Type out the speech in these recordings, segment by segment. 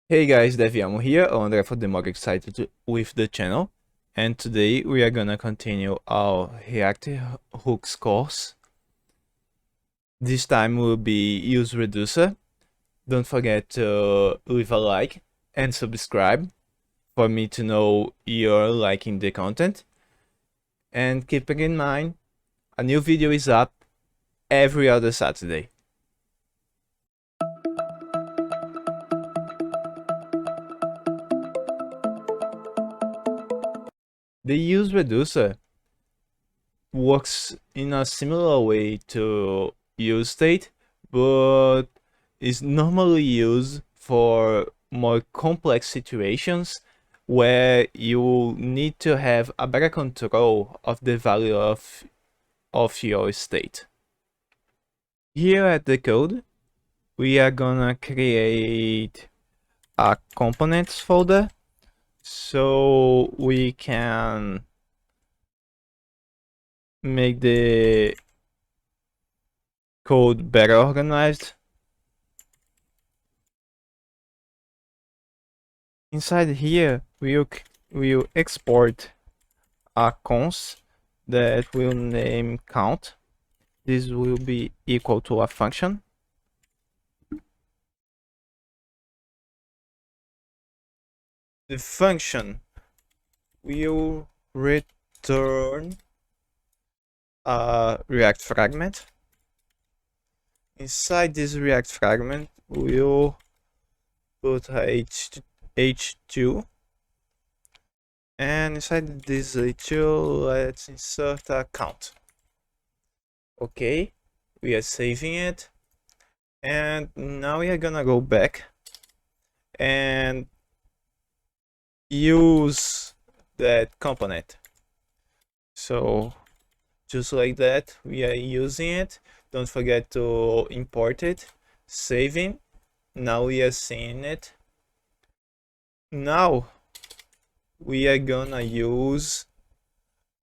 Hey guys, Deviamo here, André for the more excited with the channel, and today we are gonna continue our React hooks course. This time will be useReducer. Don't forget to leave a like and subscribe for me to know you're liking the content. And keeping in mind, a new video is up every other Saturday. The useReducer works in a similar way to useState, but is normally used for more complex situations where you need to have a better control of the value of your state. Here at the code, we are gonna create a components folder so we can make the code better organized. Inside here, we'll export a const that will name count. This will be equal to a function. The function will return a React fragment. Inside this React fragment, we'll put h2, and inside this h2, let's insert a count. Okay, we are saving it, and now we are gonna go back and use that component. So just like that, we are using it. Don't forget to import it, saving. Now we are seeing it. Now we are gonna use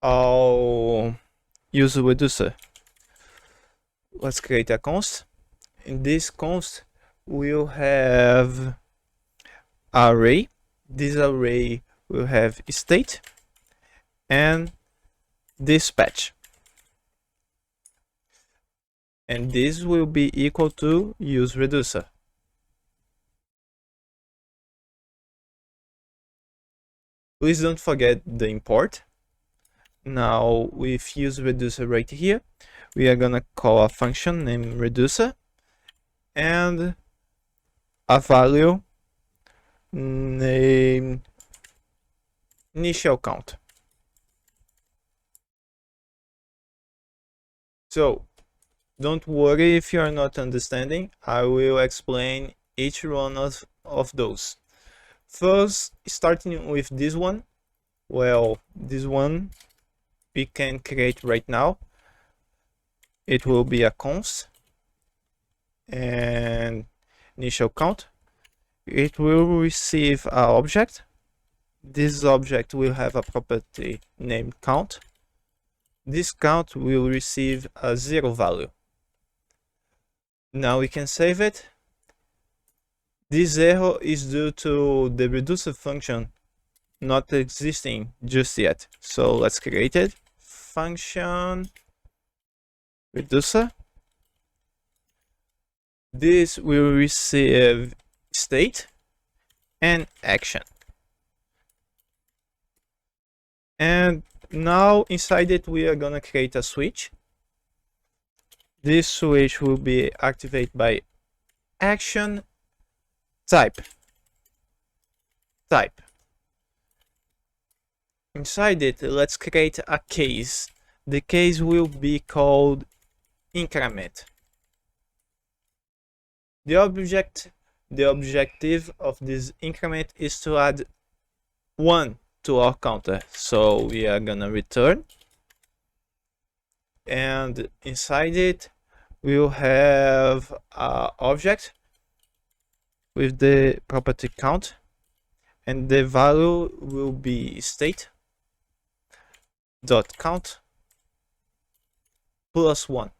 our useReducer. Let's create a const. In this const, we'll have array. This array will have state and dispatch, and this will be equal to useReducer. Please don't forget the import. Now with useReducer right here, we are gonna call a function named reducer and a value named initial count. So don't worry if you are not understanding. I will explain each one of those. First, starting with this one. Well, this one we can create right now. It will be a const and initial count. It will receive an object. This object will have a property named count. This count will receive a 0 value. Now we can save it. This error is due to the reducer function not existing just yet. So let's create it. Function reducer. This will receive state and action. And now inside it, we are gonna create a switch. This switch will be activated by action type. Inside it, let's create a case. The case will be called increment. The objective of this increment is to add 1 to our counter. So we are gonna return, and inside it we'll have an object with the property count, and the value will be state dot count plus 1,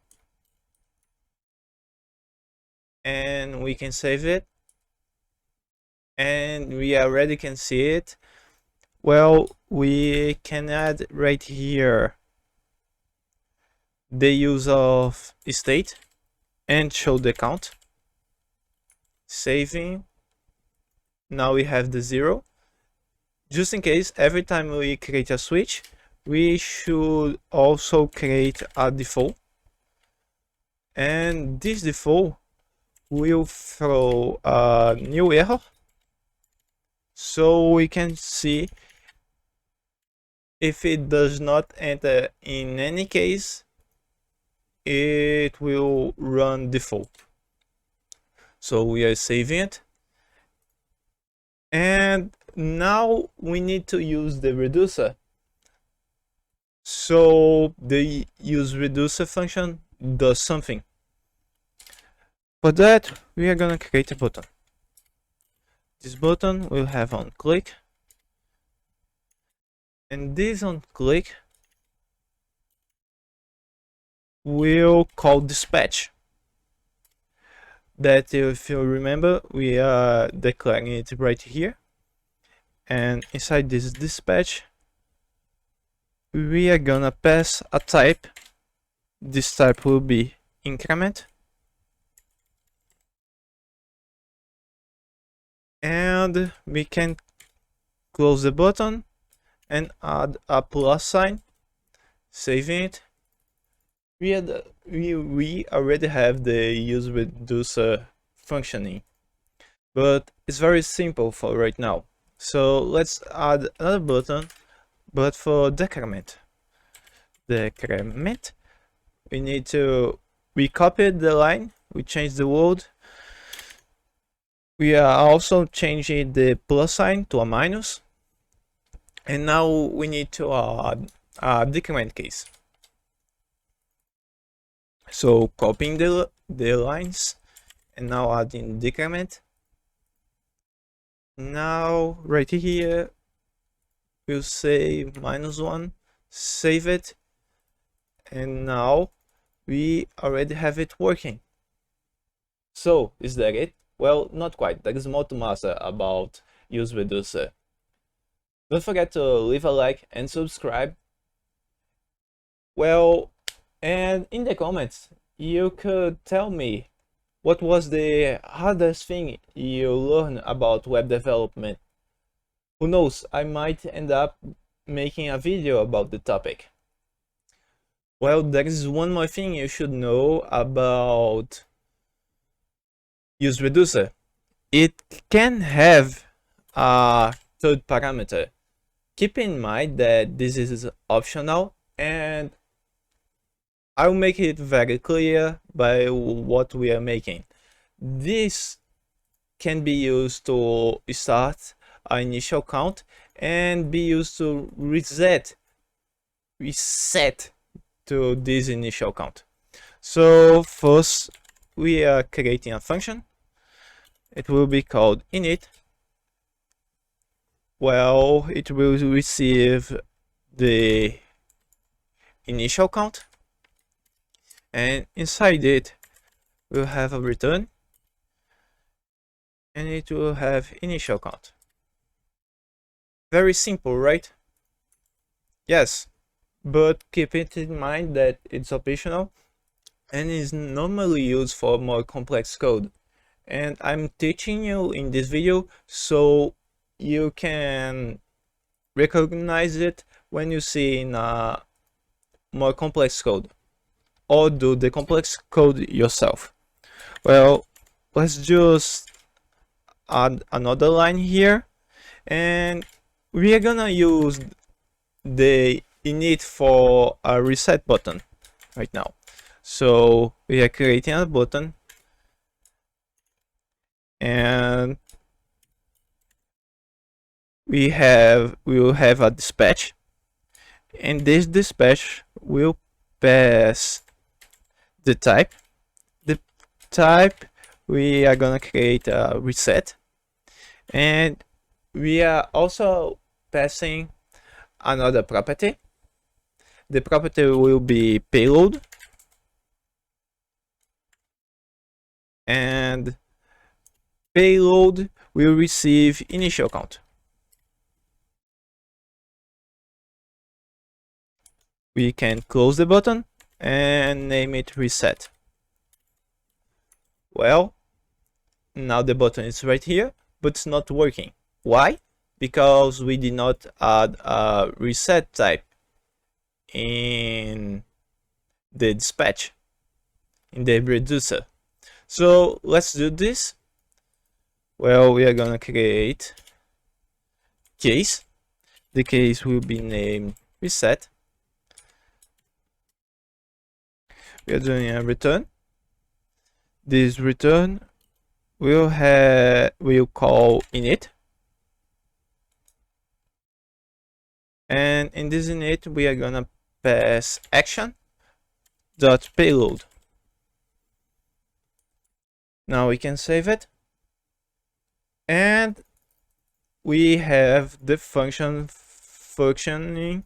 and we can save it. and we already can see it. Well, we can add right here the use of state and show the count. Saving. Now we have the 0. Just in case, every time we create a switch, we should also create a default. And this default will throw a new error, so we can see if it does not enter in any case, it will run default. So we are saving it. And now we need to use the reducer. So the useReducer function does something. For that, we are gonna create a button. This button will have on click, and this on click will call dispatch. That, if you remember, we are declaring it right here, and inside this dispatch we are gonna pass a type. This type will be increment, and we can close the button and add a plus sign, saving it. We already have the useReducer functioning, but it's very simple for right now. So let's add another button, but for decrement. Decrement, we copied the line, we changed the word. We are also changing the plus sign to a minus. And now we need to add a decrement case. So copying the lines and now adding decrement. Now right here we'll say -1, save it, and now we already have it working. So is that it? Well, not quite. There is more to master about useReducer. Don't forget to leave a like and subscribe. Well, and in the comments, you could tell me what was the hardest thing you learned about web development. Who knows, I might end up making a video about the topic. Well, there is one more thing you should know about useReducer. It can have a third parameter. Keep in mind that this is optional, and I'll make it very clear by what we are making. This can be used to start an initial count and be used to reset to this initial count. So first we are creating a function. It will be called init. Well, it will receive the initial count, and inside it we'll have a return, and it will have initial count. Very simple, right? Yes, but keep it in mind that it's optional and is normally used for more complex code. And I'm teaching you in this video so you can recognize it when you see in a more complex code, or do the complex code yourself. Well, let's just add another line here, and we are gonna use the init for a reset button right now. So we are creating a button, and we will have a dispatch, and this dispatch will pass the type. The type, we are gonna create a reset, and we are also passing another property. The property will be payload, and payload will receive initial count. We can close the button and name it reset. Well, now the button is right here, but it's not working. Why? Because we did not add a reset type in the dispatch, in the reducer. So let's do this. Well, we are gonna create case. The case will be named reset. We are doing a return. This return will call init, and in this init we are gonna pass action dot payload. Now we can save it, and we have the function functioning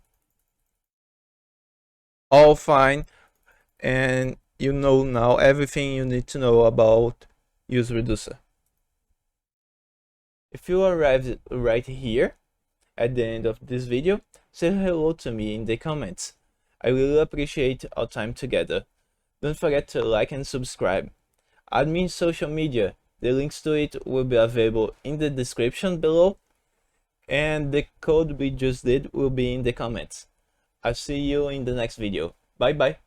all fine, and you know now everything you need to know about useReducer. If you arrived right here at the end of this video, say hello to me in the comments. I really appreciate our time together. Don't forget to like and subscribe. Add me in social media. The links to it will be available in the description below, and the code we just did will be in the comments. I'll see you in the next video. Bye bye.